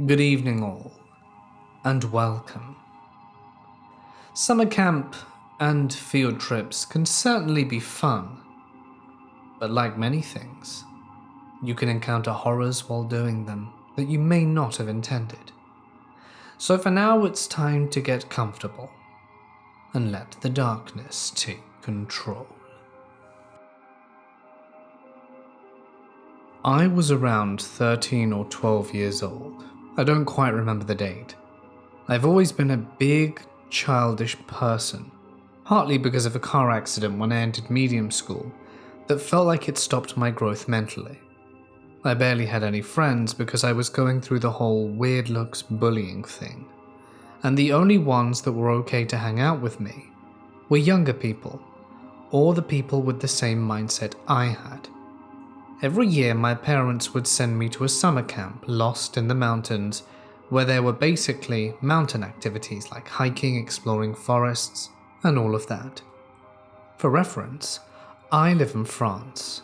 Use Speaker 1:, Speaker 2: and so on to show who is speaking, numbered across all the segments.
Speaker 1: Good evening all, and welcome. Summer camp and field trips can certainly be fun, but like many things, you can encounter horrors while doing them that you may not have intended. So for now it's time to get comfortable and let the darkness take control. I was around 13 or 12 years old. I don't quite remember the date. I've always been a big, childish person, partly because of a car accident when I entered medium school that felt like it stopped my growth mentally. I barely had any friends because I was going through the whole weird looks bullying thing, and the only ones that were okay to hang out with me were younger people, or the people with the same mindset I had. Every year my parents would send me to a summer camp lost in the mountains where there were basically mountain activities like hiking, exploring forests, and all of that. For reference, I live in France,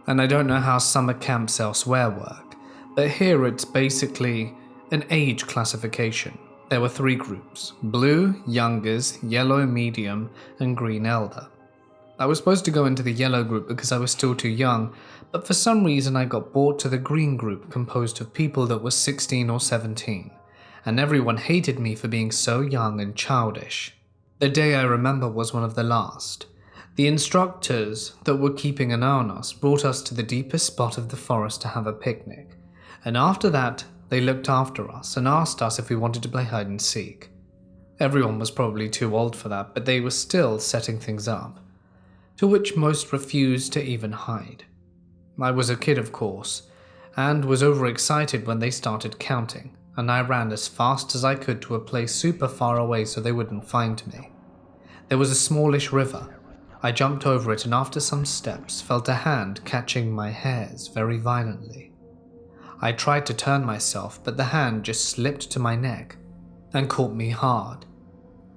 Speaker 1: and I don't know how summer camps elsewhere work, but here it's basically an age classification. There were 3 groups: blue, youngers, yellow, medium, and green elder. I was supposed to go into the yellow group because I was still too young, but for some reason I got brought to the green group composed of people that were 16 or 17, and everyone hated me for being so young and childish. The day I remember was one of the last. The instructors that were keeping an eye on us brought us to the deepest spot of the forest to have a picnic, and after that they looked after us and asked us if we wanted to play hide and seek. Everyone was probably too old for that, but they were still setting things up, to which most refused to even hide. I was a kid, of course, and was overexcited when they started counting, and I ran as fast as I could to a place super far away so they wouldn't find me. There was a smallish river. I jumped over it and after some steps felt a hand catching my hairs very violently. I tried to turn myself, but the hand just slipped to my neck and caught me hard.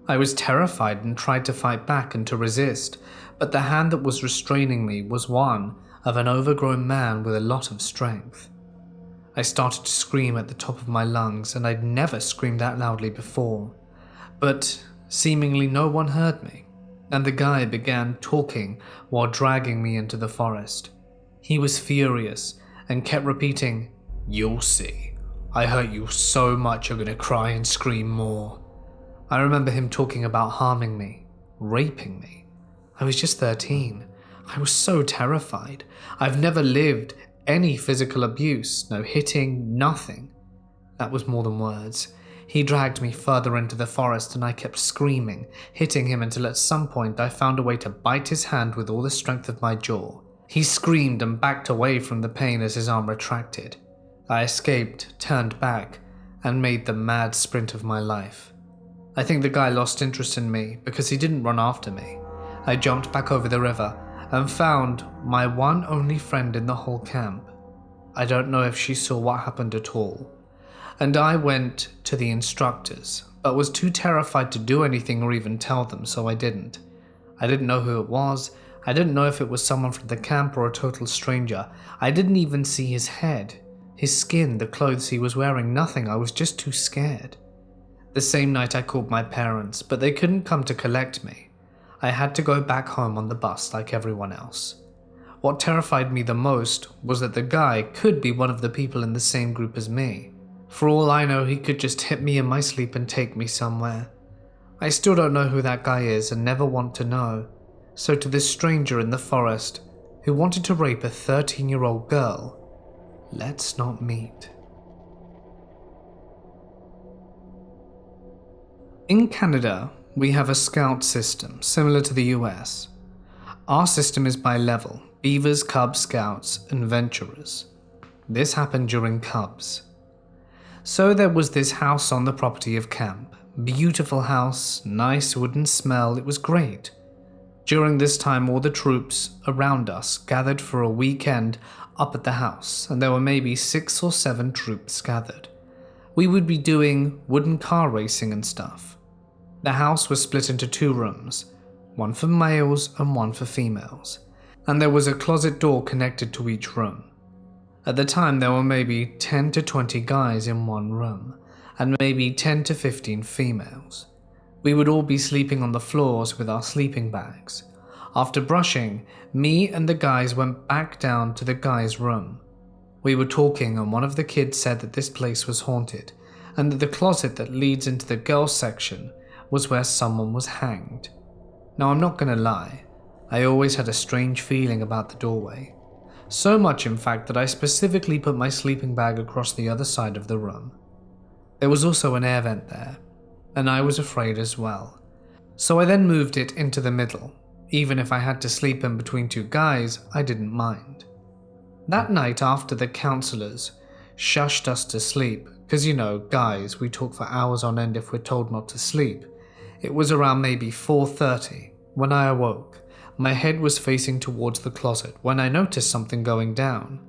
Speaker 1: I was terrified and tried to fight back and to resist, but the hand that was restraining me was one of an overgrown man with a lot of strength. I started to scream at the top of my lungs, and I'd never screamed that loudly before, but seemingly no one heard me, and the guy began talking while dragging me into the forest. He was furious and kept repeating, "You'll see. I hurt you so much you're gonna cry and scream more." I remember him talking about harming me, raping me. I was just 13. I was so terrified. I've never lived any physical abuse, no hitting, nothing. That was more than words. He dragged me further into the forest and I kept screaming, hitting him until at some point I found a way to bite his hand with all the strength of my jaw. He screamed and backed away from the pain as his arm retracted. I escaped, turned back, and made the mad sprint of my life. I think the guy lost interest in me because he didn't run after me. I jumped back over the river and found my one only friend in the whole camp. I don't know if she saw what happened at all. And I went to the instructors, but was too terrified to do anything or even tell them, so I didn't. I didn't know who it was. I didn't know if it was someone from the camp or a total stranger. I didn't even see his head, his skin, the clothes he was wearing, nothing. I was just too scared. The same night I called my parents, but they couldn't come to collect me. I had to go back home on the bus like everyone else. What terrified me the most was that the guy could be one of the people in the same group as me. For all I know, he could just hit me in my sleep and take me somewhere. I still don't know who that guy is and never want to know. So to this stranger in the forest who wanted to rape a 13-year-old girl, let's not meet. In Canada, we have a scout system similar to the US. Our system is by level: beavers, cubs, scouts, and venturers. This happened during cubs. So there was this house on the property of camp. Beautiful house, nice wooden smell, it was great. During this time all the troops around us gathered for a weekend up at the house, and there were maybe 6 or 7 troops gathered. We would be doing wooden car racing and stuff. The house was split into 2 rooms, one for males and one for females, and there was a closet door connected to each room. At the time, there were maybe 10 to 20 guys in one room, and maybe 10 to 15 females. We would all be sleeping on the floors with our sleeping bags. After brushing, me and the guys went back down to the guys' room. We were talking, and one of the kids said that this place was haunted, and that the closet that leads into the girls' section was where someone was hanged. Now, I'm not gonna lie, I always had a strange feeling about the doorway. So much, in fact, that I specifically put my sleeping bag across the other side of the room. There was also an air vent there, and I was afraid as well. So I then moved it into the middle. Even if I had to sleep in between two guys, I didn't mind. That night, after the counselors shushed us to sleep, because guys, we talk for hours on end if we're told not to sleep, it was around maybe 4:30 when I awoke. My head was facing towards the closet when I noticed something going down.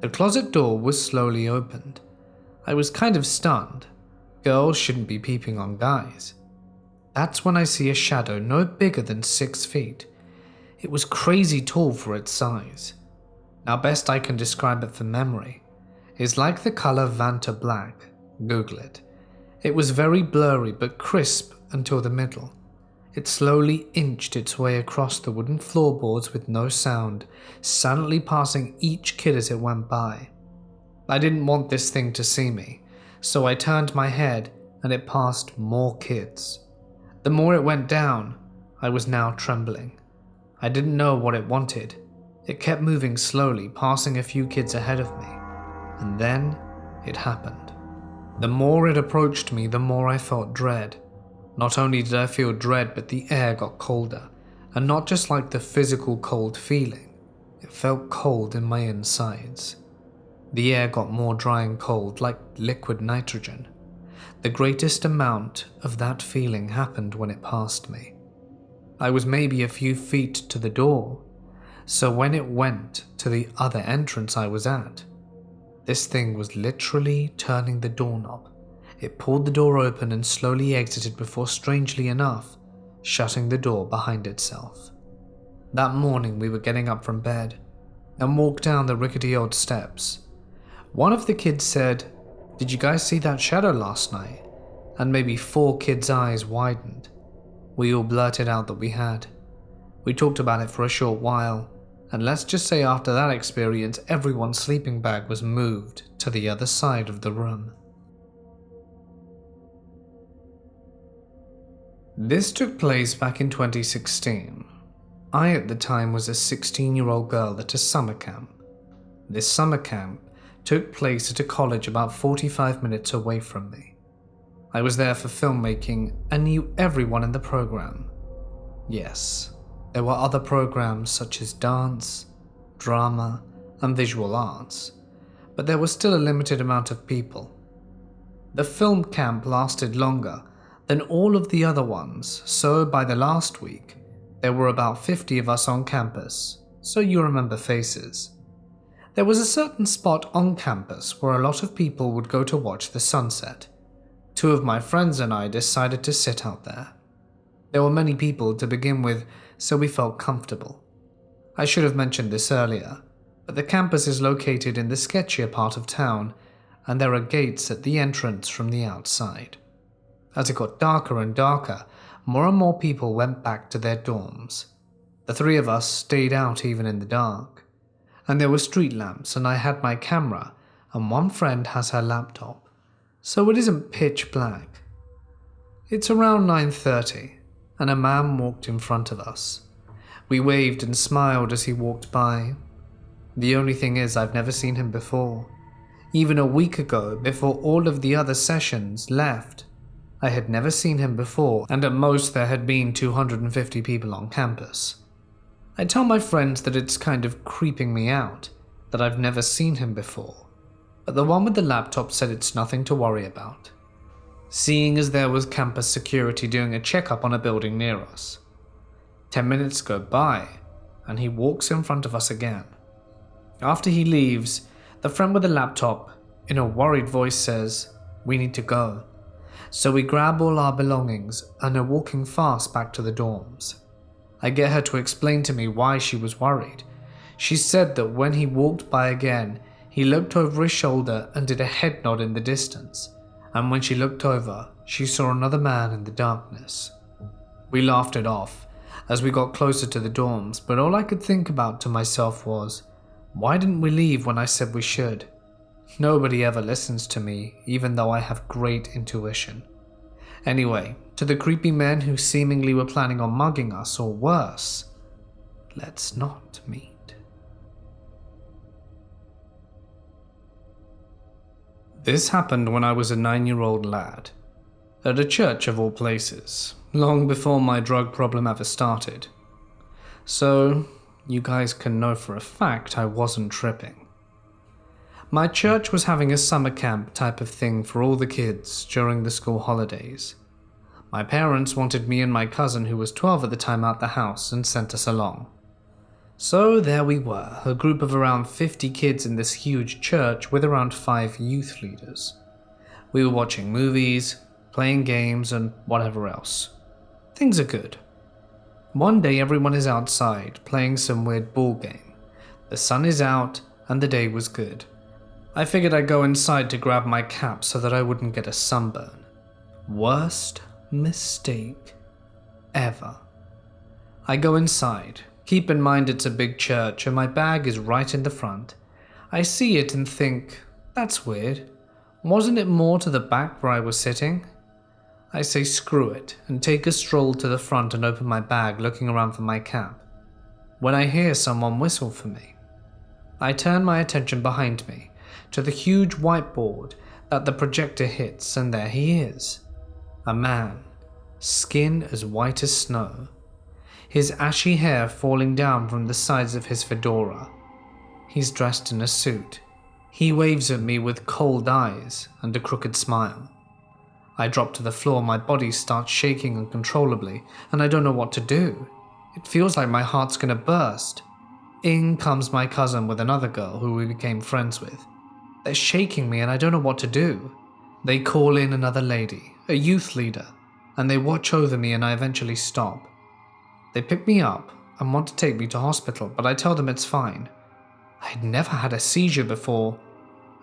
Speaker 1: The closet door was slowly opened. I was kind of stunned. Girls shouldn't be peeping on guys. That's when I see a shadow no bigger than 6 feet. It was crazy tall for its size. Now, best I can describe it from memory is like the color Vanta black. Google it. It was very blurry but crisp until the middle. It slowly inched its way across the wooden floorboards with no sound, silently passing each kid as it went by. I didn't want this thing to see me, so I turned my head and it passed more kids. The more it went down, I was now trembling. I didn't know what it wanted. It kept moving slowly, passing a few kids ahead of me. And then it happened. The more it approached me, the more I felt dread. Not only did I feel dread, but the air got colder, and not just like the physical cold feeling, it felt cold in my insides. The air got more dry and cold, like liquid nitrogen. The greatest amount of that feeling happened when it passed me. I was maybe a few feet to the door, so when it went to the other entrance I was at, this thing was literally turning the doorknob. It pulled the door open and slowly exited before, strangely enough, shutting the door behind itself. That morning we were getting up from bed and walked down the rickety old steps. One of the kids said, "Did you guys see that shadow last night?" And maybe 4 kids' eyes widened. We all blurted out that we had. We talked about it for a short while, and let's just say after that experience, everyone's sleeping bag was moved to the other side of the room. This took place back in 2016. I at the time was a 16-year-old girl at a summer camp. This summer camp took place at a college about 45 minutes away from me. I was there for filmmaking and knew everyone in the program. Yes, there were other programs such as dance, drama, and visual arts, but there was still a limited amount of people. The film camp lasted longer than all of the other ones, so by the last week, there were about 50 of us on campus, so you remember faces. There was a certain spot on campus where a lot of people would go to watch the sunset. 2 of my friends and I decided to sit out there. There were many people to begin with, so we felt comfortable. I should have mentioned this earlier, but the campus is located in the sketchier part of town, and there are gates at the entrance from the outside. As it got darker and darker, more and more people went back to their dorms. The 3 of us stayed out even in the dark. And there were street lamps, and I had my camera, and one friend has her laptop, so it isn't pitch black. It's around 9:30, and a man walked in front of us. We waved and smiled as he walked by. The only thing is, I've never seen him before. Even a week ago, before all of the other sessions left, I had never seen him before, and at most there had been 250 people on campus. I tell my friends that it's kind of creeping me out, that I've never seen him before, but the one with the laptop said it's nothing to worry about, seeing as there was campus security doing a checkup on a building near us. 10 minutes go by, and he walks in front of us again. After he leaves, the friend with the laptop, in a worried voice, says, "We need to go." So we grab all our belongings and are walking fast back to the dorms. I get her to explain to me why she was worried. She said that when he walked by again, He looked over his shoulder and did a head nod in the distance, and when she looked over, she saw another man in the darkness. We laughed it off as we got closer to the dorms, but all I could think about to myself was, why didn't we leave when I said we should? Nobody ever listens to me, even though I have great intuition. Anyway, to the creepy men who seemingly were planning on mugging us, or worse, let's not meet. This happened when I was a 9-year-old lad, at a church of all places, long before my drug problem ever started. So, you guys can know for a fact I wasn't tripping. My church was having a summer camp type of thing for all the kids during the school holidays. My parents wanted me and my cousin, who was 12 at the time, out the house and sent us along. So there we were, a group of around 50 kids in this huge church with around 5 youth leaders. We were watching movies, playing games, and whatever else. Things are good. One day everyone is outside playing some weird ball game. The sun is out and the day was good. I figured I'd go inside to grab my cap so that I wouldn't get a sunburn. Worst mistake ever. I go inside. Keep in mind it's a big church and my bag is right in the front. I see it and think, that's weird. Wasn't it more to the back where I was sitting? I say screw it and take a stroll to the front and open my bag, looking around for my cap, when I hear someone whistle for me. I turn my attention behind me to the huge whiteboard that the projector hits, and there he is. A man, skin as white as snow, his ashy hair falling down from the sides of his fedora. He's dressed in a suit. He waves at me with cold eyes and a crooked smile. I drop to the floor, my body starts shaking uncontrollably, and I don't know what to do. It feels like my heart's gonna burst. In comes my cousin with another girl who we became friends with. They're shaking me and I don't know what to do. They call in another lady, a youth leader, and they watch over me and I eventually stop. They pick me up and want to take me to hospital, but I tell them it's fine. I had never had a seizure before,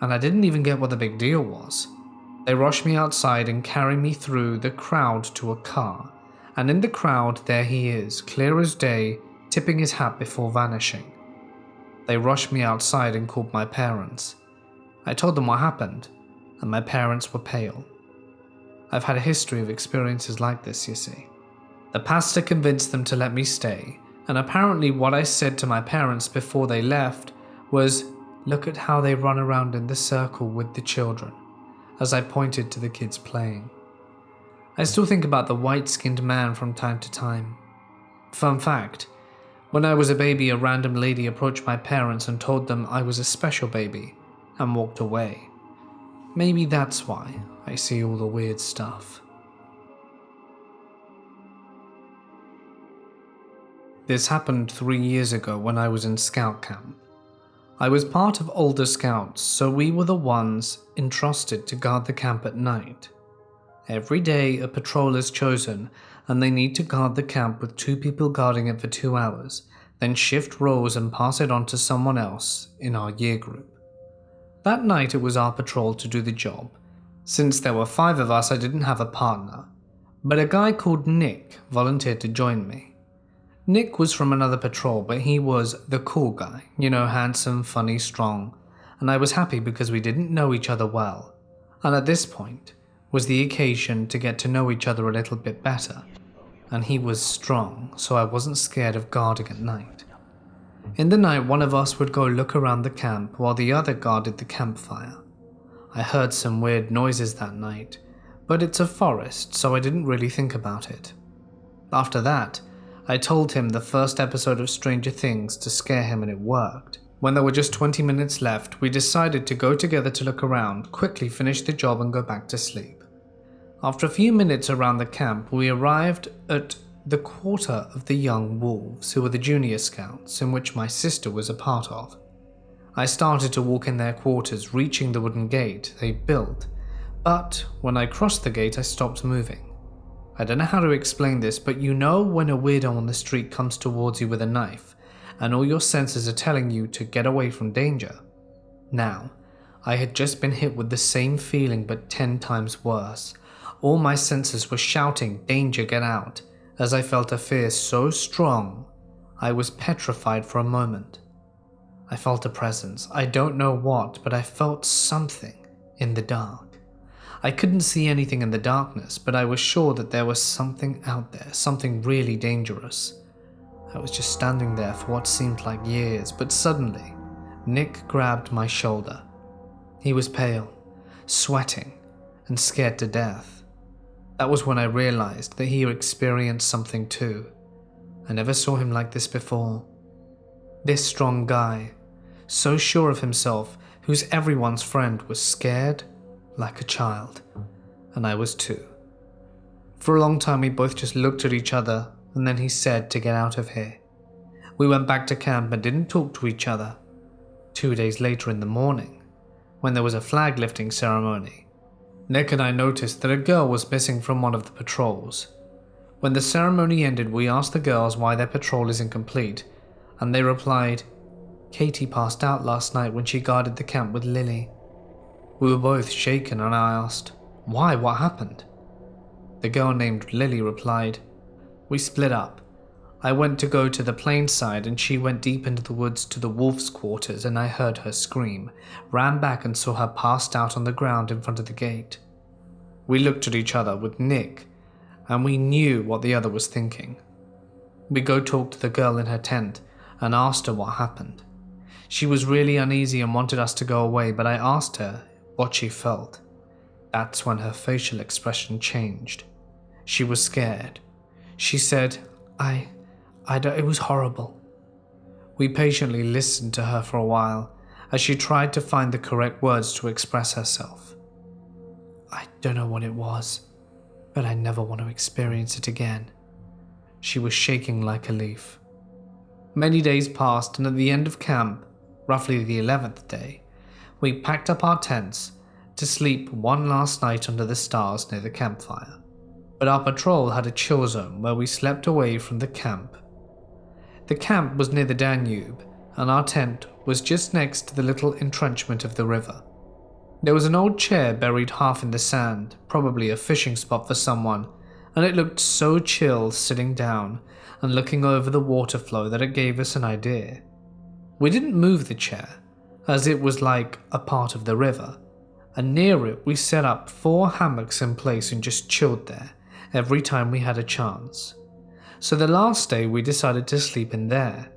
Speaker 1: and I didn't even get what the big deal was. They rush me outside and carry me through the crowd to a car, and in the crowd there he is, clear as day, tipping his hat before vanishing. They rushed me outside and called my parents. I told them what happened, and my parents were pale. I've had a history of experiences like this, you see. The pastor convinced them to let me stay, and apparently what I said to my parents before they left was, "Look at how they run around in the circle with the children," as I pointed to the kids playing. I still think about the white-skinned man from time to time. Fun fact, when I was a baby, a random lady approached my parents and told them I was a special baby, and walked away. Maybe that's why I see all the weird stuff. This happened 3 years ago when I was in scout camp. I was part of older scouts, so we were the ones entrusted to guard the camp at night. Every day a patrol is chosen and they need to guard the camp with 2 people guarding it for 2 hours, then shift roles and pass it on to someone else in our year group. That night it was our patrol to do the job. Since there were 5 of us, I didn't have a partner, but a guy called Nick volunteered to join me. Nick was from another patrol, but he was the cool guy, handsome, funny, strong, and I was happy because we didn't know each other well, and at this point was the occasion to get to know each other a little bit better, and he was strong, so I wasn't scared of guarding at night. In the night, one of us would go look around the camp while the other guarded the campfire. I heard some weird noises that night, but it's a forest, so I didn't really think about it. After that, I told him the first episode of Stranger Things to scare him, and it worked. When there were just 20 minutes left, we decided to go together to look around, quickly finish the job and go back to sleep. After a few minutes around the camp, we arrived at the quarter of the young wolves, who were the junior scouts, in which my sister was a part of. I started to walk in their quarters, reaching the wooden gate they built, but when I crossed the gate I stopped moving. I don't know how to explain this, but when a weirdo on the street comes towards you with a knife, and all your senses are telling you to get away from danger. Now, I had just been hit with the same feeling but 10 times worse. All my senses were shouting, "Danger, get out," as I felt a fear so strong, I was petrified for a moment. I felt a presence. I don't know what, but I felt something in the dark. I couldn't see anything in the darkness, but I was sure that there was something out there, something really dangerous. I was just standing there for what seemed like years, but suddenly, Nick grabbed my shoulder. He was pale, sweating, and scared to death. That was when I realized that he experienced something too. I never saw him like this before. This strong guy, so sure of himself, who's everyone's friend, was scared like a child, and I was too. For a long time we both just looked at each other, and then he said to get out of here. We went back to camp and didn't talk to each other. 2 days later in the morning, when there was a flag lifting ceremony, Nick and I noticed that a girl was missing from one of the patrols. When the ceremony ended, we asked the girls why their patrol isn't complete, and they replied, "Katie passed out last night when she guarded the camp with Lily." We were both shaken, and I asked, "Why? What happened?" The girl named Lily replied, "We split up. I went to go to the plain side and she went deep into the woods to the wolves' quarters, and I heard her scream, ran back and saw her passed out on the ground in front of the gate." We looked at each other with Nick, and we knew what the other was thinking. We go talk to the girl in her tent and asked her what happened. She was really uneasy and wanted us to go away, but I asked her what she felt. That's when her facial expression changed. She was scared. She said, it was horrible." We patiently listened to her for a while as she tried to find the correct words to express herself. "I don't know what it was, but I never want to experience it again." She was shaking like a leaf. Many days passed, and at the end of camp, roughly the 11th day, we packed up our tents to sleep one last night under the stars near the campfire. But our patrol had a chill zone where we slept away from the camp. The camp was near the Danube, and our tent was just next to the little entrenchment of the river. There was an old chair buried half in the sand, probably a fishing spot for someone, and it looked so chill sitting down and looking over the water flow that it gave us an idea. We didn't move the chair, as it was like a part of the river, and near it we set up 4 hammocks in place and just chilled there every time we had a chance. So the last day we decided to sleep in there.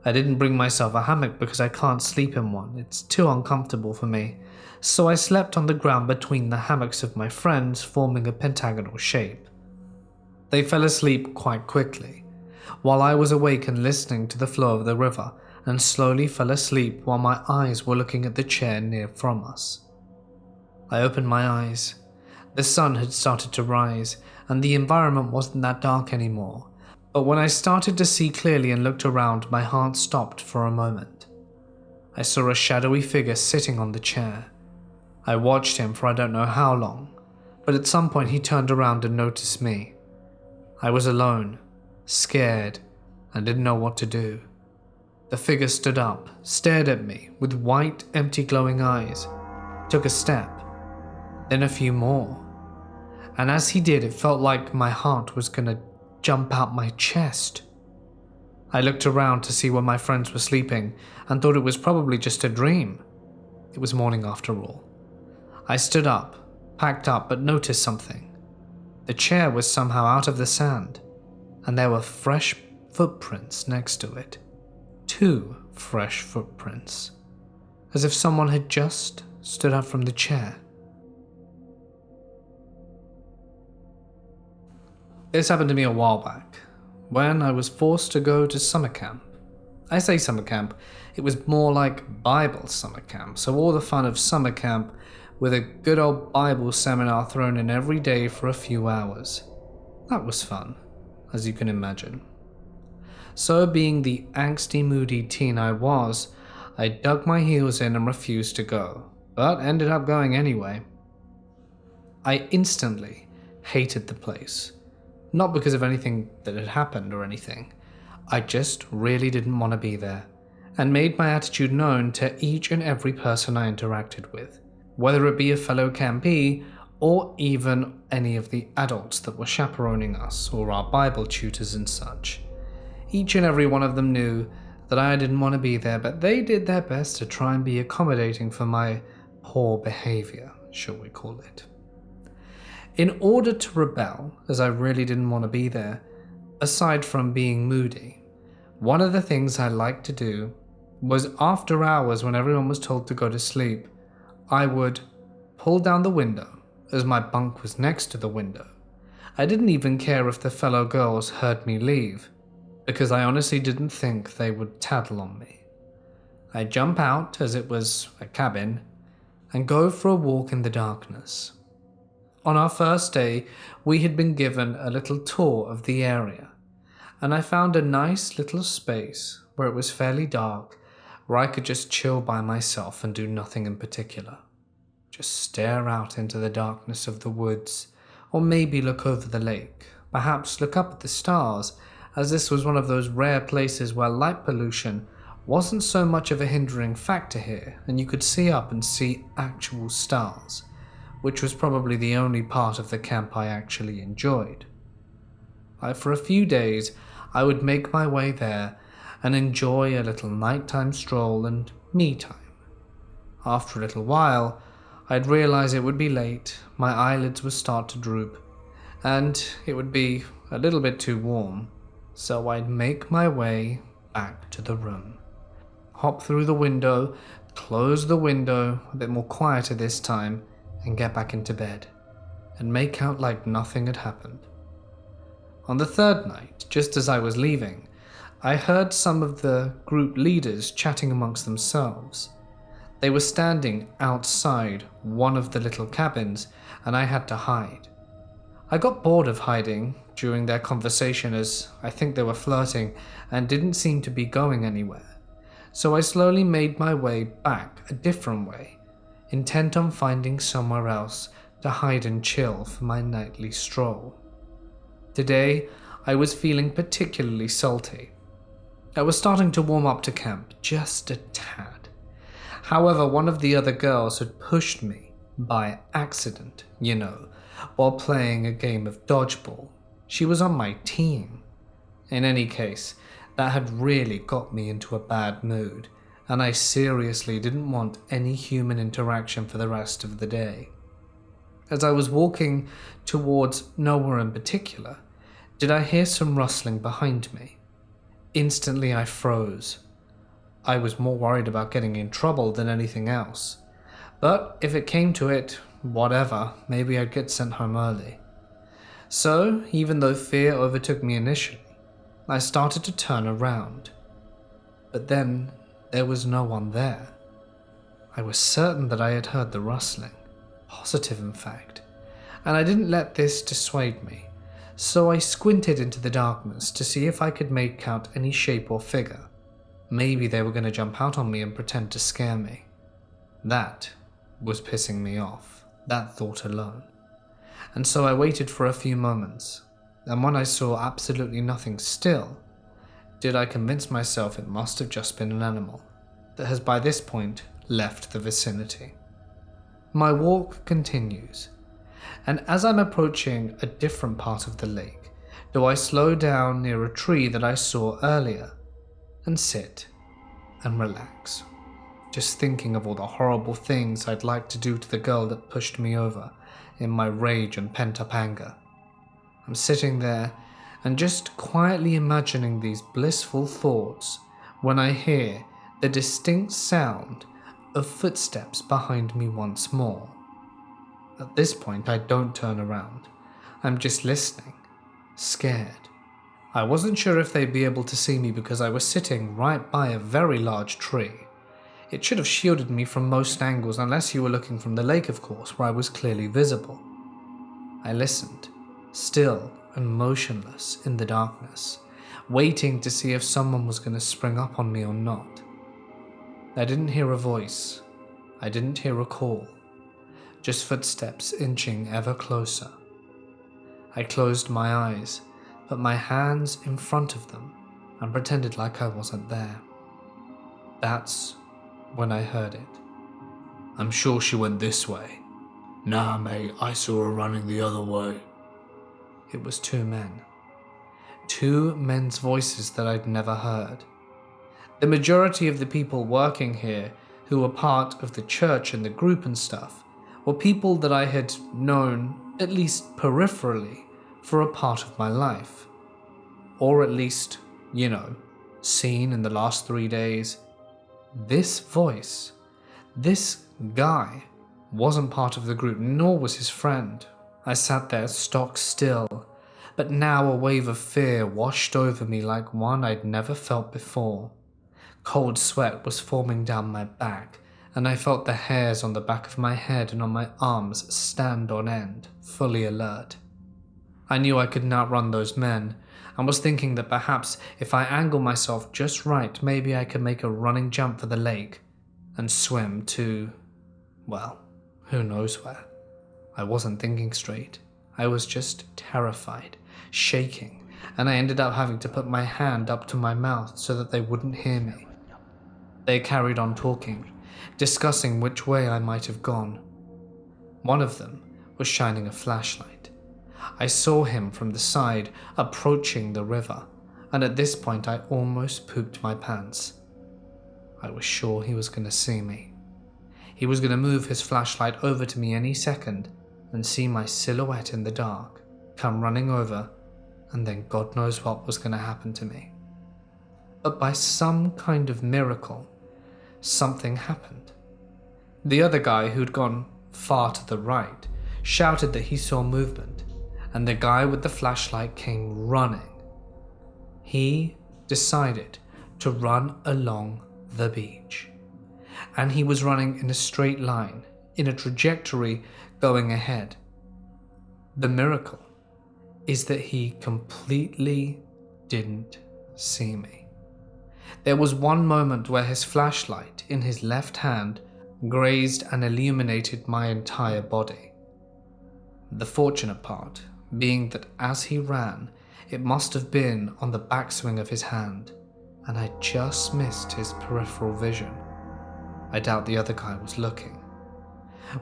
Speaker 1: I didn't bring myself a hammock because I can't sleep in one, it's too uncomfortable for me, so I slept on the ground between the hammocks of my friends, forming a pentagonal shape. They fell asleep quite quickly, while I was awake and listening to the flow of the river, and slowly fell asleep while my eyes were looking at the chair near from us. I opened my eyes. The sun had started to rise, and the environment wasn't that dark anymore, but when I started to see clearly and looked around, my heart stopped for a moment. I saw a shadowy figure sitting on the chair. I watched him for I don't know how long, but at some point he turned around and noticed me. I was alone, scared, and didn't know what to do. The figure stood up, stared at me with white, empty glowing eyes, took a step, then a few more. And as he did, it felt like my heart was gonna jump out my chest. I looked around to see where my friends were sleeping and thought it was probably just a dream. It was morning after all. I stood up, packed up, but noticed something. The chair was somehow out of the sand, and there were fresh footprints next to it. 2 fresh footprints, as if someone had just stood up from the chair. This happened to me a while back, when I was forced to go to summer camp. I say summer camp, it was more like Bible summer camp, so all the fun of summer camp with a good old Bible seminar thrown in every day for a few hours. That was fun, as you can imagine. So being the angsty, moody teen I was, I dug my heels in and refused to go, but ended up going anyway. I instantly hated the place. Not because of anything that had happened or anything. I just really didn't want to be there, and made my attitude known to each and every person I interacted with, whether it be a fellow campee or even any of the adults that were chaperoning us or our Bible tutors and such. Each and every one of them knew that I didn't want to be there, but they did their best to try and be accommodating for my poor behavior, shall we call it. In order to rebel, as I really didn't want to be there, aside from being moody, one of the things I liked to do was after hours when everyone was told to go to sleep, I would pull down the window, as my bunk was next to the window. I didn't even care if the fellow girls heard me leave, because I honestly didn't think they would tattle on me. I'd jump out, as it was a cabin, and go for a walk in the darkness. On our first day, we had been given a little tour of the area, and I found a nice little space where it was fairly dark, where I could just chill by myself and do nothing in particular. Just stare out into the darkness of the woods, or maybe look over the lake, perhaps look up at the stars, as this was one of those rare places where light pollution wasn't so much of a hindering factor here, and you could see up and see actual stars, which was probably the only part of the camp I actually enjoyed. For a few days, I would make my way there and enjoy a little nighttime stroll and me time. After a little while, I'd realize it would be late, my eyelids would start to droop, and it would be a little bit too warm, so I'd make my way back to the room. Hop through the window, close the window, a bit more quieter this time, and get back into bed, and make out like nothing had happened. On the third night, just as I was leaving, I heard some of the group leaders chatting amongst themselves. They were standing outside one of the little cabins, and I had to hide. I got bored of hiding during their conversation, as I think they were flirting and didn't seem to be going anywhere, so I slowly made my way back a different way, intent on finding somewhere else to hide and chill for my nightly stroll. Today, I was feeling particularly salty. I was starting to warm up to camp just a tad. However, one of the other girls had pushed me, by accident, while playing a game of dodgeball. She was on my team. In any case, that had really got me into a bad mood, and I seriously didn't want any human interaction for the rest of the day. As I was walking towards nowhere in particular, did I hear some rustling behind me. Instantly I froze. I was more worried about getting in trouble than anything else. But if it came to it, whatever, maybe I'd get sent home early. So, even though fear overtook me initially, I started to turn around. But then there was no one there. I was certain that I had heard the rustling, positive in fact, and I didn't let this dissuade me, so I squinted into the darkness to see if I could make out any shape or figure. Maybe they were going to jump out on me and pretend to scare me. That was pissing me off, that thought alone. And so I waited for a few moments, and when I saw absolutely nothing still, did I convince myself it must have just been an animal that has by this point left the vicinity. My walk continues, and as I'm approaching a different part of the lake, do I slow down near a tree that I saw earlier and sit and relax, just thinking of all the horrible things I'd like to do to the girl that pushed me over in my rage and pent-up anger. I'm sitting there and just quietly imagining these blissful thoughts when I hear the distinct sound of footsteps behind me once more. At this point, I don't turn around. I'm just listening, scared. I wasn't sure if they'd be able to see me because I was sitting right by a very large tree. It should have shielded me from most angles unless you were looking from the lake, of course, where I was clearly visible. I listened, still and motionless in the darkness, waiting to see if someone was going to spring up on me or not. I didn't hear a voice. I didn't hear a call. Just footsteps inching ever closer. I closed my eyes, put my hands in front of them, and pretended like I wasn't there. That's when I heard it.
Speaker 2: I'm sure she went this way. Nah, mate, I saw her running the other way.
Speaker 1: It was two men. Two men's voices that I'd never heard. The majority of the people working here, who were part of the church and the group and stuff, were people that I had known, at least peripherally, for a part of my life. Or at least, seen in the last 3 days. This voice, this guy, wasn't part of the group, nor was his friend. I sat there stock still, but now a wave of fear washed over me like one I'd never felt before. Cold sweat was forming down my back, and I felt the hairs on the back of my head and on my arms stand on end, fully alert. I knew I couldn't outrun those men, and was thinking that perhaps if I angle myself just right, maybe I could make a running jump for the lake and swim to, well, who knows where. I wasn't thinking straight. I was just terrified, shaking, and I ended up having to put my hand up to my mouth so that they wouldn't hear me. They carried on talking, discussing which way I might have gone. One of them was shining a flashlight. I saw him from the side approaching the river, and at this point I almost pooped my pants. I was sure he was going to see me. He was going to move his flashlight over to me any second and see my silhouette in the dark, come running over, and then God knows what was going to happen to me. But by some kind of miracle, something happened. The other guy, who'd gone far to the right, shouted that he saw movement, and the guy with the flashlight came running. He decided to run along the beach, and he was running in a straight line, in a trajectory going ahead. The miracle is that he completely didn't see me. There was one moment where his flashlight in his left hand grazed and illuminated my entire body. The fortunate part being that as he ran, it must have been on the backswing of his hand, and I just missed his peripheral vision. I doubt the other guy was looking.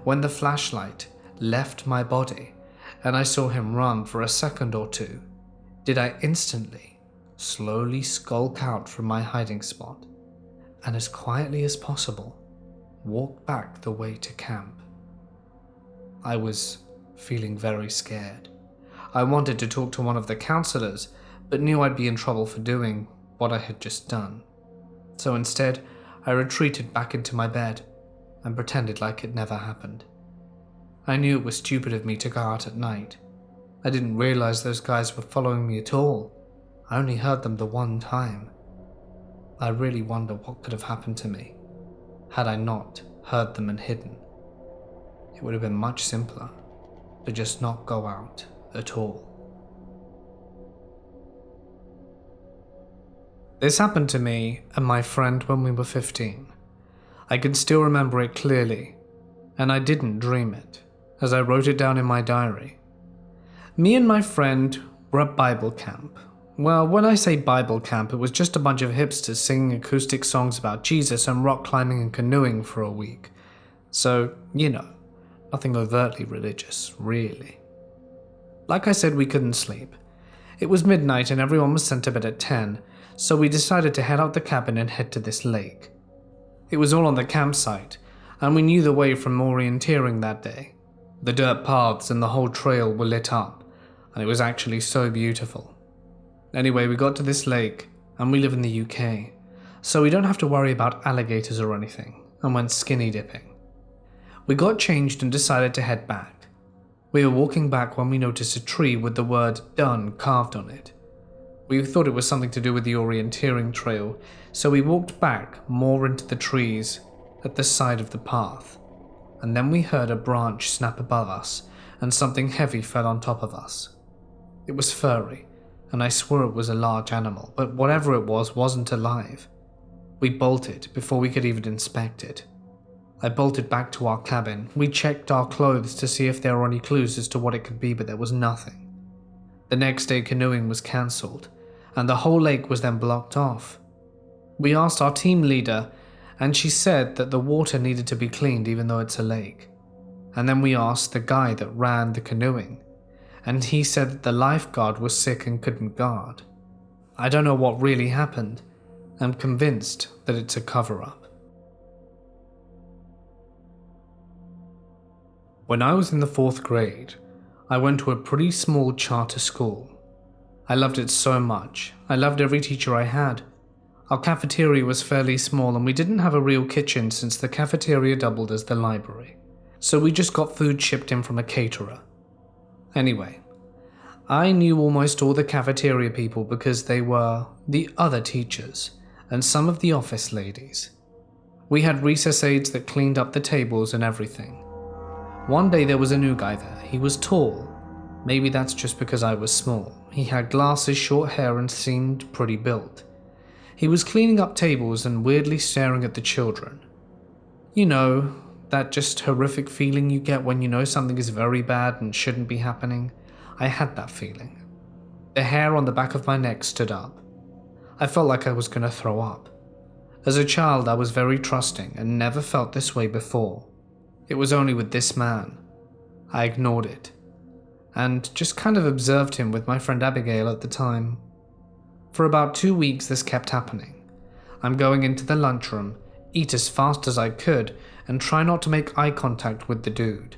Speaker 1: When the flashlight left my body and I saw him run for a second or two, did I instantly, slowly skulk out from my hiding spot and as quietly as possible walk back the way to camp. I was feeling very scared. I wanted to talk to one of the counselors, but knew I'd be in trouble for doing what I had just done. So instead, I retreated back into my bed and pretended like it never happened. I knew it was stupid of me to go out at night. I didn't realize those guys were following me at all. I only heard them the one time. I really wonder what could have happened to me had I not heard them and hidden. It would have been much simpler to just not go out at all. This happened to me and my friend when we were 15. I can still remember it clearly, and I didn't dream it, as I wrote it down in my diary. Me and my friend were at Bible camp. Well, when I say Bible camp, it was just a bunch of hipsters singing acoustic songs about Jesus and rock climbing and canoeing for a week. So, nothing overtly religious, really. Like I said, we couldn't sleep. It was midnight and everyone was sent to bed at 10, so we decided to head out the cabin and head to this lake. It was all on the campsite, and we knew the way from orienteering that day. The dirt paths and the whole trail were lit up, and it was actually so beautiful. Anyway, we got to this lake, and we live in the UK, so we don't have to worry about alligators or anything, and went skinny dipping. We got changed and decided to head back. We were walking back when we noticed a tree with the word "done" carved on it. We thought it was something to do with the orienteering trail, so we walked back more into the trees at the side of the path, and then we heard a branch snap above us and something heavy fell on top of us. It was furry, and I swore it was a large animal, but whatever it was wasn't alive. We bolted before we could even inspect it. I bolted back to our cabin. We checked our clothes to see if there were any clues as to what it could be, but there was nothing. The next day canoeing was cancelled, and the whole lake was then blocked off. We asked our team leader and she said that the water needed to be cleaned even though it's a lake. And then we asked the guy that ran the canoeing, and he said that the lifeguard was sick and couldn't guard. I don't know what really happened. I'm convinced that it's a cover-up. When I was in the 4th grade, I went to a pretty small charter school. I loved it so much. I loved every teacher I had. Our cafeteria was fairly small and we didn't have a real kitchen since the cafeteria doubled as the library. So we just got food shipped in from a caterer. Anyway, I knew almost all the cafeteria people because they were the other teachers and some of the office ladies. We had recess aides that cleaned up the tables and everything. One day there was a new guy there. He was tall. Maybe that's just because I was small. He had glasses, short hair, and seemed pretty built. He was cleaning up tables and weirdly staring at the children. You know, that just horrific feeling you get when you know something is very bad and shouldn't be happening. I had that feeling. The hair on the back of my neck stood up. I felt like I was going to throw up. As a child, I was very trusting and never felt this way before. It was only with this man. I ignored it, and just kind of observed him with my friend Abigail at the time. For about 2 weeks this kept happening. I'm going into the lunchroom, eat as fast as I could, and try not to make eye contact with the dude.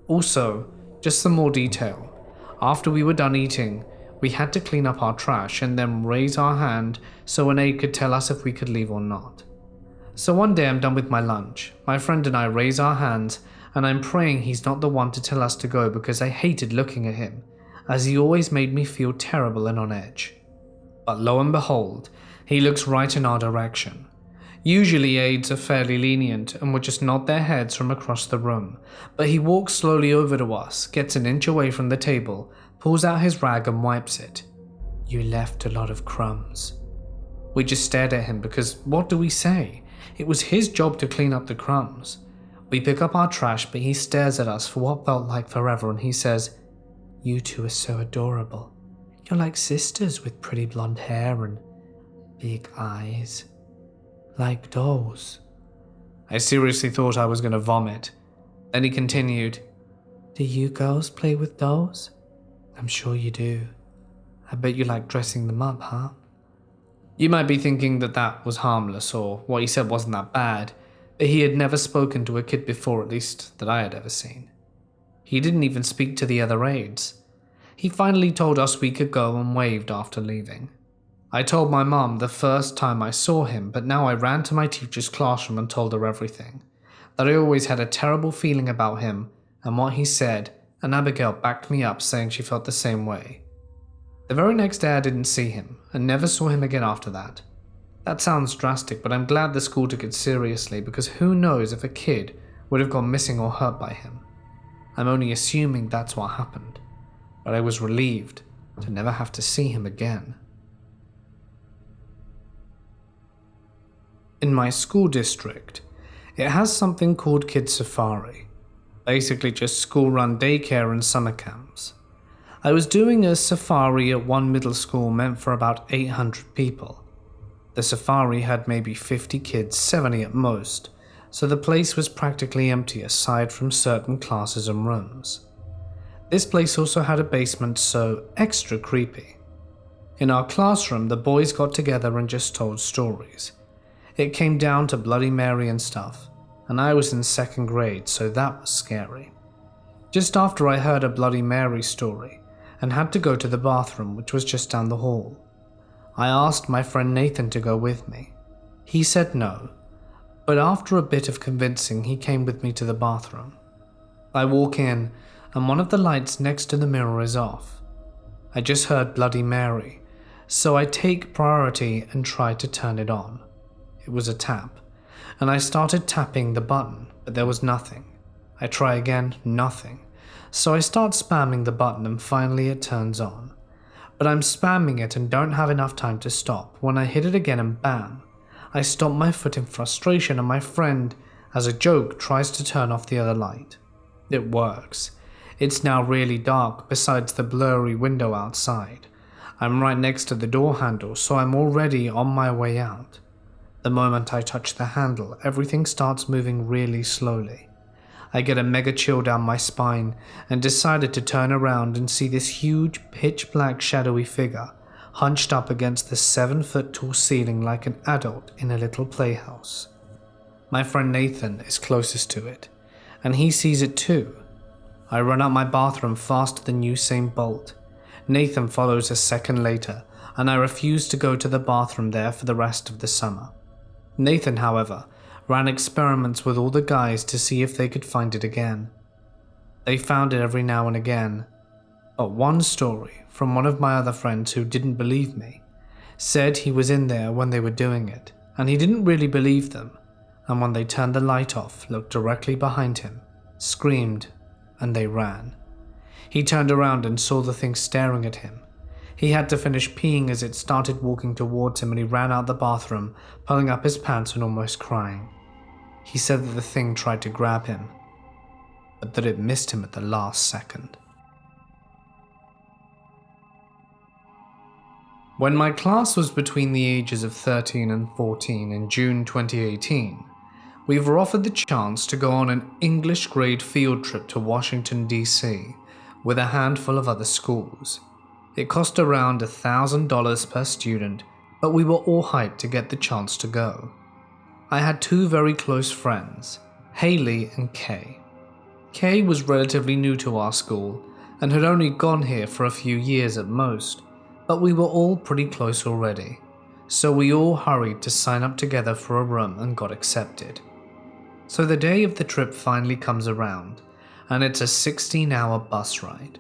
Speaker 1: Also, just some more detail. After we were done eating, we had to clean up our trash and then raise our hand so an aide could tell us if we could leave or not. So one day I'm done with my lunch, my friend and I raise our hands, and I'm praying he's not the one to tell us to go because I hated looking at him, as he always made me feel terrible and on edge. But lo and behold, he looks right in our direction. Usually aides are fairly lenient and would just nod their heads from across the room, but he walks slowly over to us, gets an inch away from the table, pulls out his rag and wipes it. "You left a lot of crumbs." We just stared at him because what do we say? It was his job to clean up the crumbs. We pick up our trash, but he stares at us for what felt like forever and he says, "You two are so adorable. You're like sisters with pretty blonde hair and big eyes. Like dolls." I seriously thought I was going to vomit. Then he continued, "Do you girls play with dolls? I'm sure you do. I bet you like dressing them up, huh?" You might be thinking that that was harmless or what he said wasn't that bad, but he had never spoken to a kid before, at least that I had ever seen. He didn't even speak to the other aides. He finally told us we could go and waved after leaving. I told my mum the first time I saw him, but now I ran to my teacher's classroom and told her everything. That I always had a terrible feeling about him and what he said, and Abigail backed me up saying she felt the same way. The very next day I didn't see him, and never saw him again after that. That sounds drastic, but I'm glad the school took it seriously because who knows if a kid would have gone missing or hurt by him. I'm only assuming that's what happened, but I was relieved to never have to see him again. In my school district, it has something called Kid Safari, basically just school-run daycare and summer camps. I was doing a safari at one middle school meant for about 800 people. The safari had maybe 50 kids, 70 at most, so the place was practically empty aside from certain classes and rooms. This place also had a basement, so extra creepy. In our classroom, the boys got together and just told stories. It came down to Bloody Mary and stuff, and I was in 2nd grade, so that was scary. Just after I heard a Bloody Mary story, and had to go to the bathroom, which was just down the hall. I asked my friend Nathan to go with me. He said no, but after a bit of convincing, he came with me to the bathroom. I walk in, and one of the lights next to the mirror is off. I just heard Bloody Mary, so I take priority and try to turn it on. It was a tap, and I started tapping the button, but there was nothing. I try again, nothing. So I start spamming the button and finally it turns on. But I'm spamming it and don't have enough time to stop when I hit it again and bam. I stomp my foot in frustration and my friend, as a joke, tries to turn off the other light. It works. It's now really dark besides the blurry window outside. I'm right next to the door handle, so I'm already on my way out. The moment I touch the handle, everything starts moving really slowly. I get a mega chill down my spine and decided to turn around and see this huge pitch black shadowy figure hunched up against the 7-foot tall ceiling like an adult in a little playhouse. My friend Nathan is closest to it, and he sees it too. I run out my bathroom faster than Usain Bolt. Nathan follows a second later, and I refuse to go to the bathroom there for the rest of the summer. Nathan, however, ran experiments with all the guys to see if they could find it again. They found it every now and again, but one story from one of my other friends who didn't believe me said he was in there when they were doing it, and he didn't really believe them, and when they turned the light off, looked directly behind him, screamed, and they ran. He turned around and saw the thing staring at him. He had to finish peeing as it started walking towards him, and he ran out the bathroom, pulling up his pants and almost crying. He said that the thing tried to grab him, but that it missed him at the last second. When my class was between the ages of 13 and 14 in June 2018, we were offered the chance to go on an English grade field trip to Washington, D.C. with a handful of other schools. It cost around $1,000 per student, but we were all hyped to get the chance to go. I had two very close friends, Haley and Kay. Kay was relatively new to our school and had only gone here for a few years at most, but we were all pretty close already, so we all hurried to sign up together for a room and got accepted. So the day of the trip finally comes around, and it's a 16-hour bus ride.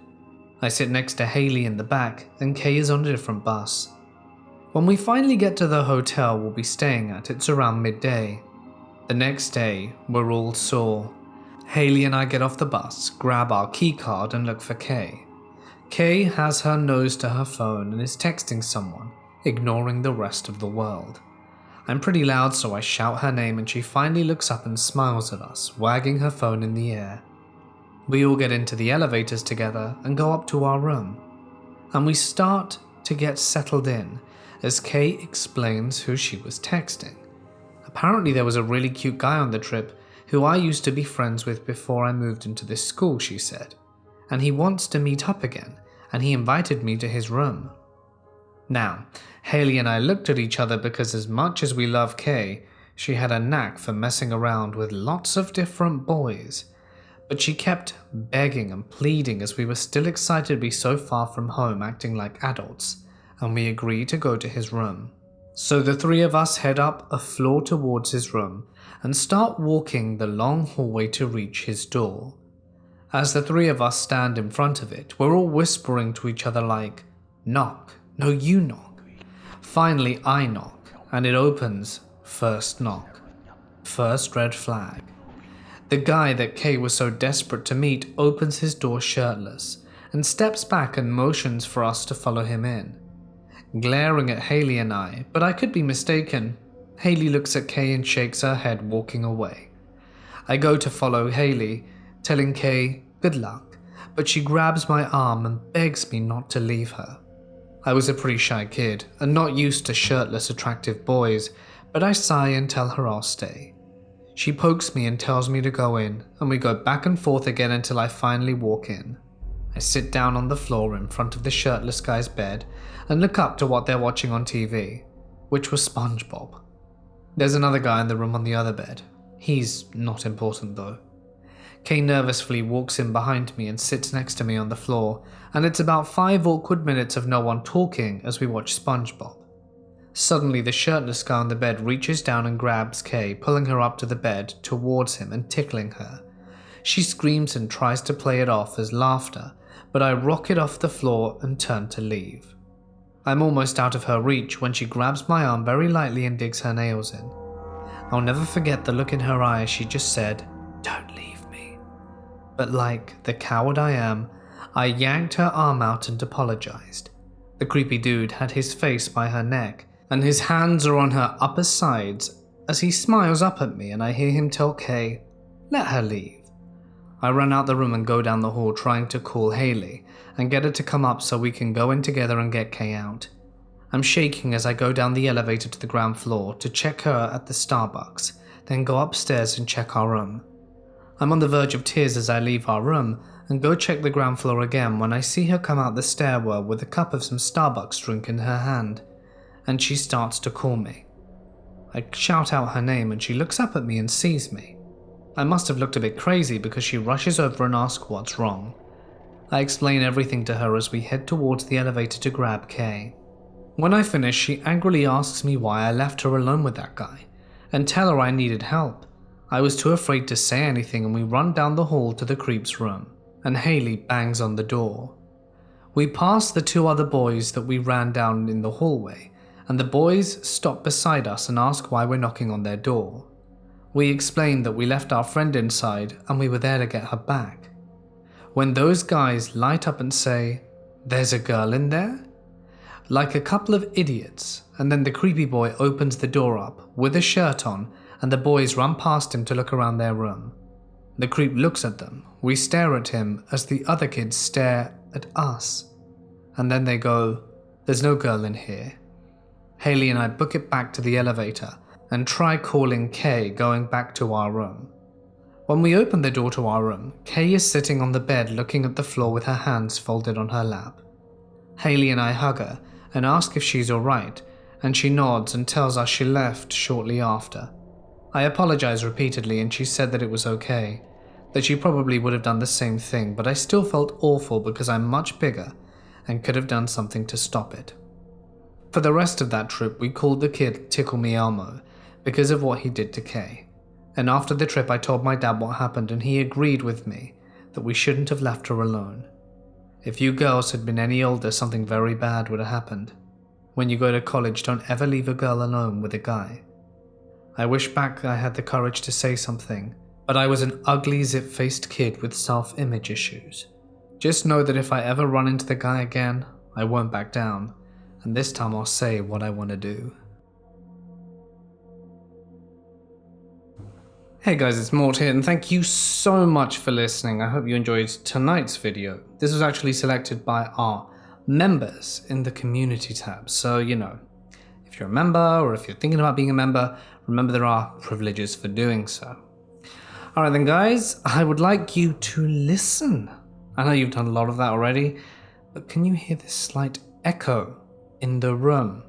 Speaker 1: I sit next to Haley in the back, and Kay is on a different bus. When we finally get to the hotel we'll be staying at, it's around midday. The next day, we're all sore. Haley and I get off the bus, grab our key card, and look for Kay. Kay has her nose to her phone and is texting someone, ignoring the rest of the world. I'm pretty loud, so I shout her name, and she finally looks up and smiles at us, wagging her phone in the air. We all get into the elevators together and go up to our room, and we start to get settled in as Kay explains who she was texting. Apparently there was a really cute guy on the trip who I used to be friends with before I moved into this school, she said, and he wants to meet up again, and he invited me to his room. Now, Haley and I looked at each other because as much as we love Kay, she had a knack for messing around with lots of different boys. But she kept begging and pleading as we were still excited to be so far from home acting like adults, and we agreed to go to his room. So the three of us head up a floor towards his room and start walking the long hallway to reach his door. As the three of us stand in front of it, we're all whispering to each other like, "Knock, no you knock." Finally I knock, and it opens. First knock. First red flag. The guy that Kay was so desperate to meet opens his door shirtless and steps back and motions for us to follow him in. Glaring at Haley and I, but I could be mistaken, Haley looks at Kay and shakes her head, walking away. I go to follow Haley, telling Kay good luck, but she grabs my arm and begs me not to leave her. I was a pretty shy kid and not used to shirtless attractive boys, but I sigh and tell her I'll stay. She pokes me and tells me to go in, and we go back and forth again until I finally walk in. I sit down on the floor in front of the shirtless guy's bed and look up to what they're watching on TV, which was SpongeBob. There's another guy in the room on the other bed. He's not important though. Kay nervously walks in behind me and sits next to me on the floor, and it's about 5 awkward minutes of no one talking as we watch SpongeBob. Suddenly the shirtless guy on the bed reaches down and grabs Kay, pulling her up to the bed towards him and tickling her. She screams and tries to play it off as laughter, but I rocket off the floor and turn to leave. I'm almost out of her reach when she grabs my arm very lightly and digs her nails in. I'll never forget the look in her eye as she just said, "Don't leave me." But like the coward I am, I yanked her arm out and apologized. The creepy dude had his face by her neck, and his hands are on her upper sides as he smiles up at me, and I hear him tell Kay, "Let her leave." I run out the room and go down the hall trying to call Haley and get her to come up so we can go in together and get Kay out. I'm shaking as I go down the elevator to the ground floor to check her at the Starbucks, then go upstairs and check our room. I'm on the verge of tears as I leave our room and go check the ground floor again when I see her come out the stairwell with a cup of some Starbucks drink in her hand, and she starts to call me. I shout out her name and she looks up at me and sees me. I must have looked a bit crazy because she rushes over and asks what's wrong. I explain everything to her as we head towards the elevator to grab Kay. When I finish, she angrily asks me why I left her alone with that guy, and tell her I needed help. I was too afraid to say anything and we run down the hall to the creep's room, and Haley bangs on the door. We pass the 2 other boys that we ran down in the hallway, and the boys stop beside us and ask why we're knocking on their door. We explain that we left our friend inside and we were there to get her back. When those guys light up and say, "There's a girl in there?" like a couple of idiots, and then the creepy boy opens the door up with a shirt on and the boys run past him to look around their room. The creep looks at them, we stare at him as the other kids stare at us, and then they go, "There's no girl in here." Haley and I book it back to the elevator and try calling Kay going back to our room. When we open the door to our room, Kay is sitting on the bed looking at the floor with her hands folded on her lap. Haley and I hug her and ask if she's alright, and she nods and tells us she left shortly after. I apologize repeatedly and she said that it was okay, that she probably would have done the same thing, but I still felt awful because I'm much bigger and could have done something to stop it. For the rest of that trip, we called the kid Tickle Me Elmo because of what he did to Kay. And after the trip, I told my dad what happened and he agreed with me that we shouldn't have left her alone. If you girls had been any older, something very bad would have happened. When you go to college, don't ever leave a girl alone with a guy. I wish back I had the courage to say something, but I was an ugly zip-faced kid with self-image issues. Just know that if I ever run into the guy again, I won't back down, and this time I'll say what I want to do. Hey guys, it's Mort here, and thank you so much for listening. I hope you enjoyed tonight's video. This was actually selected by our members in the community tab, so if you're a member or if you're thinking about being a member, remember there are privileges for doing so. Alright then guys, I would like you to listen. I know you've done a lot of that already, but can you hear this slight echo in the room?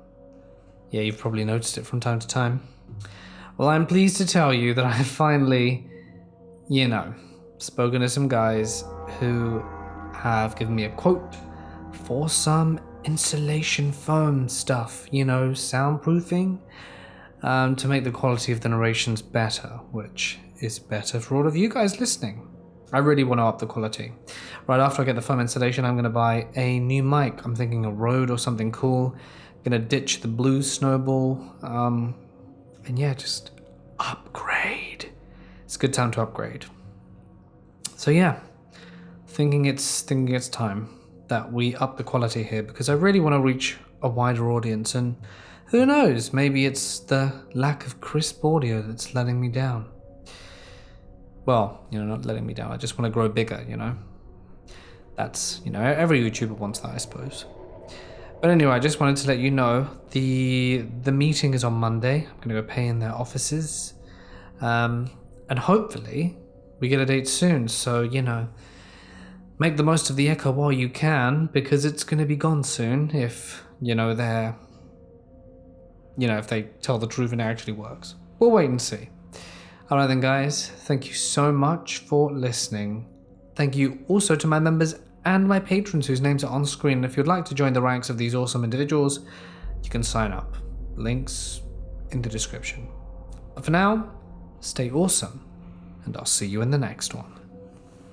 Speaker 1: Yeah, you've probably noticed it from time to time. Well, I'm pleased to tell you that I have finally, spoken to some guys who have given me a quote for some insulation foam stuff, soundproofing, to make the quality of the narrations better, which is better for all of you guys listening. I really want to up the quality. Right after I get the foam insulation, I'm going to buy a new mic. I'm thinking a Rode or something cool. I'm going to ditch the blue snowball. And yeah, just upgrade. It's a good time to upgrade. So yeah, thinking it's time that we up the quality here because I really want to reach a wider audience, and who knows, maybe it's the lack of crisp audio that's letting me down. Well, not letting me down. I just want to grow bigger, That's, every YouTuber wants that, I suppose. But anyway, I just wanted to let you know the meeting is on Monday. I'm going to go pay in their offices. And hopefully we get a date soon. So, make the most of the echo while you can, because it's going to be gone soon if, if they tell the truth and it actually works. We'll wait and see. Alright then guys, thank you so much for listening. Thank you also to my members and my patrons whose names are on screen. If you'd like to join the ranks of these awesome individuals, you can sign up. Links in the description. But for now, stay awesome, and I'll see you in the next one.